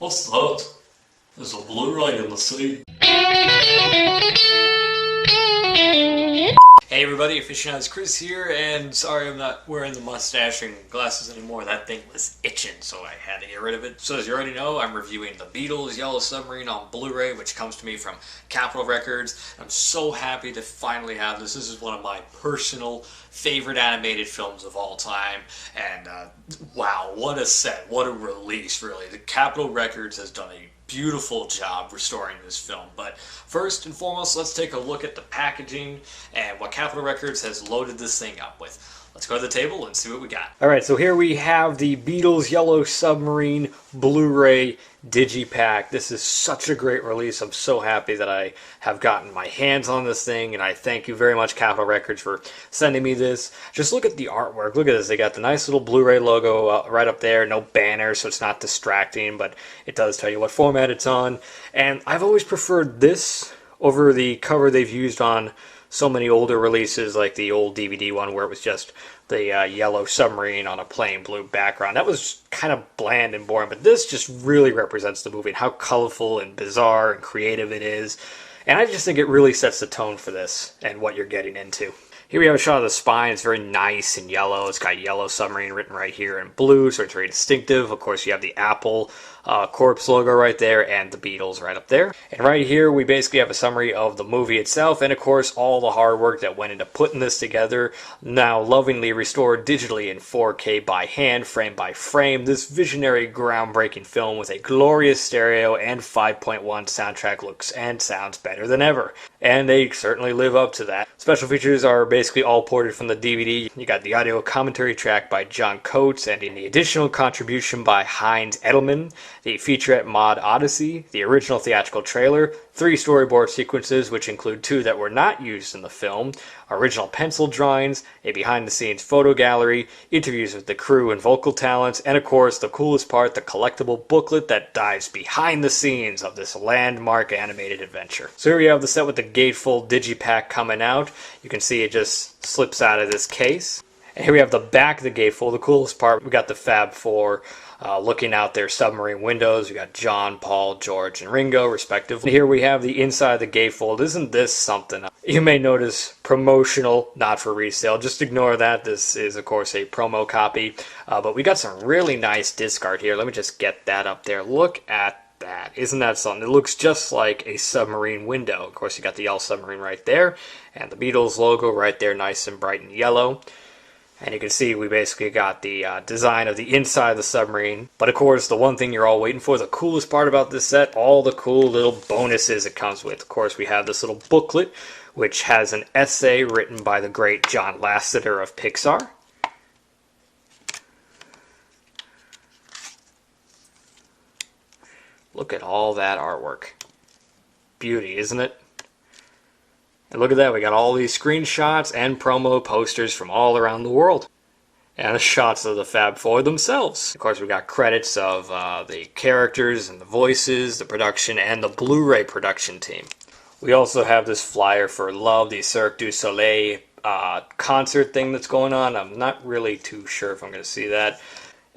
What's that? There's a Blu-ray in the sea. Hey everybody, Aficionados Chris here, and sorry I'm not wearing the mustache and glasses anymore. That thing was itching, so I had to get rid of it. So as you already know, I'm reviewing The Beatles' Yellow Submarine on Blu-ray, which comes to me from Capitol Records. I'm so happy to finally have this. This is one of my personal favorite animated films of all time, and wow, what a set, what a release, really. The Capitol Records has done a beautiful job restoring this film. But first and foremost, let's take a look at the packaging and what Capitol Records has loaded this thing up with. Let's go to the table and see what we got. Alright, so here we have the Beatles Yellow Submarine Blu-ray Digipack. This is such a great release. I'm so happy that I have gotten my hands on this thing, and I thank you very much, Capitol Records, for sending me this. Just look at the artwork. Look at this. They got the nice little Blu-ray logo right up there. No banner, so it's not distracting, but it does tell you what format it's on. And I've always preferred this over the cover they've used on so many older releases, like the old DVD one where it was just the yellow submarine on a plain blue background. That was kind of bland and boring, but this just really represents the movie and how colorful and bizarre and creative it is. And I just think it really sets the tone for this and what you're getting into. Here we have a shot of the spine. It's very nice and yellow. It's got Yellow Submarine written right here in blue, so it's very distinctive. Of course, you have the Apple Corpse logo right there and the Beatles right up there. And right here, we basically have a summary of the movie itself and, of course, all the hard work that went into putting this together. Now lovingly restored digitally in 4K by hand, frame by frame. This visionary, groundbreaking film with a glorious stereo and 5.1 soundtrack looks and sounds better than ever. And they certainly live up to that. Special features are basically all ported from the DVD. You got the audio commentary track by John Coates and the additional contribution by Heinz Edelman, the featurette Mod Odyssey, the original theatrical trailer, 3 storyboard sequences which include 2 that were not used in the film, original pencil drawings, a behind-the-scenes photo gallery, interviews with the crew and vocal talents, and of course the coolest part, the collectible booklet that dives behind the scenes of this landmark animated adventure. So here we have the set with the gatefold digipack coming out. You can see it just slips out of this case. And here we have the back of the gatefold. The coolest part, we got the Fab Four looking out their submarine windows. We got John, Paul, George, and Ringo, respectively. And here we have the inside of the gatefold. Isn't this something? You may notice promotional, not for resale. Just ignore that. This is, of course, a promo copy. But we got some really nice disc art here. Let me just get that up there. Look at that. Isn't that something? It looks just like a submarine window. Of course, you got the Yellow Submarine right there, and the Beatles logo right there, nice and bright and yellow. And you can see we basically got the design of the inside of the submarine. But of course, the one thing you're all waiting for, the coolest part about this set, all the cool little bonuses it comes with. Of course, we have this little booklet, which has an essay written by the great John Lasseter of Pixar. Look at all that artwork. Beauty, isn't it? And look at that, we got all these screenshots and promo posters from all around the world. And the shots of the Fab Four themselves. Of course, we got credits of the characters and the voices, the production, and the Blu-ray production team. We also have this flyer for Love, the Cirque du Soleil concert thing that's going on. I'm not really too sure if I'm going to see that.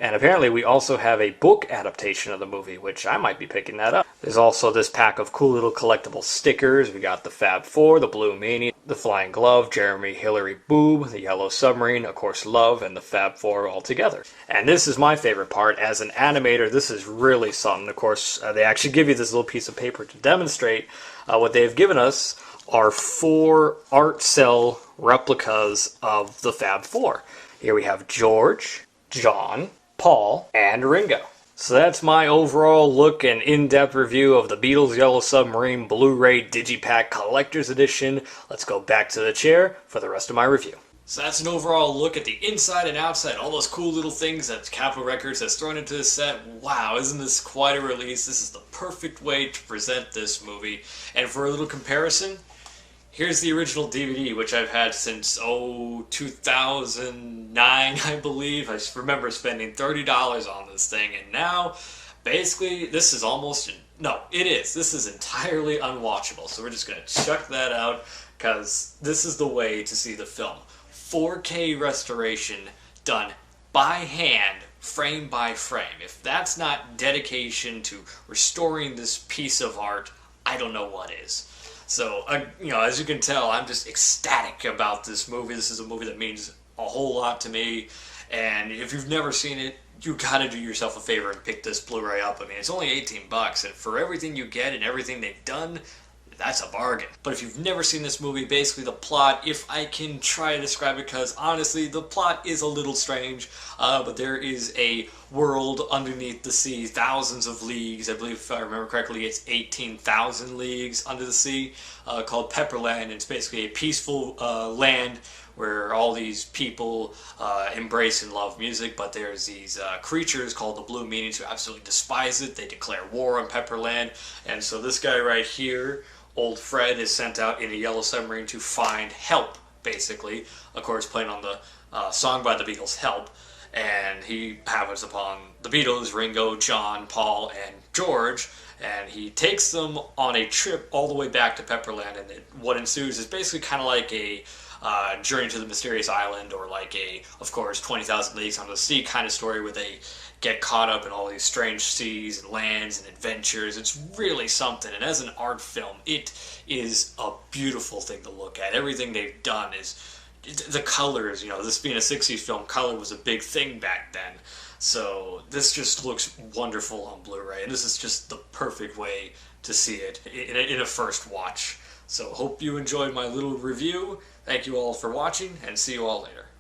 And apparently we also have a book adaptation of the movie, which I might be picking that up. There's also this pack of cool little collectible stickers. We got the Fab Four, the Blue Meanie, the Flying Glove, Jeremy Hillary Boob, the Yellow Submarine, of course Love, and the Fab Four all together. And this is my favorite part. As an animator, this is really something. Of course, they actually give you this little piece of paper to demonstrate. What they've given us are 4 art cell replicas of the Fab Four. Here we have George, John, Paul, and Ringo. So that's my overall look and in-depth review of the Beatles Yellow Submarine Blu-ray Digipack Collector's Edition. Let's go back to the chair for the rest of my review. So that's an overall look at the inside and outside, all those cool little things that Capitol Records has thrown into this set. Wow, isn't this quite a release? This is the perfect way to present this movie. And for a little comparison, here's the original DVD, which I've had since, 2009, I believe. I just remember spending $30 on this thing, and now, basically, this is almost, no, it is. This is entirely unwatchable, so we're just going to chuck that out, because this is the way to see the film. 4K restoration done by hand frame by frame. If that's not dedication to restoring this piece of art, I don't know what is. So, as you can tell, I'm just ecstatic about this movie. This is a movie that means a whole lot to me. And if you've never seen it, you gotta do yourself a favor and pick this Blu-ray up. I mean, it's only $18, and for everything you get and everything they've done, that's a bargain. But if you've never seen this movie, basically the plot, if I can try to describe it, because honestly, the plot is a little strange, but there is a world underneath the sea, thousands of leagues. I believe, if I remember correctly, it's 18,000 leagues under the sea, called Pepperland. It's basically a peaceful land where all these people embrace and love music, but there's these creatures called the Blue Meanies who absolutely despise it. They declare war on Pepperland, and so this guy right here, Old Fred, is sent out in a yellow submarine to find help, basically. Of course, playing on the song by the Beatles, Help, and he happens upon the Beatles, Ringo, John, Paul, and George, and he takes them on a trip all the way back to Pepperland, and what ensues is basically kind of like a Journey to the Mysterious Island, or like a, of course, 20,000 Leagues Under the Sea kind of story where they get caught up in all these strange seas and lands and adventures. It's really something, and as an art film, it is a beautiful thing to look at. Everything they've done is, the colors, this being a 60s film, color was a big thing back then. So this just looks wonderful on Blu-ray, and this is just the perfect way to see it in a first watch. So hope you enjoyed my little review. Thank you all for watching, and see you all later.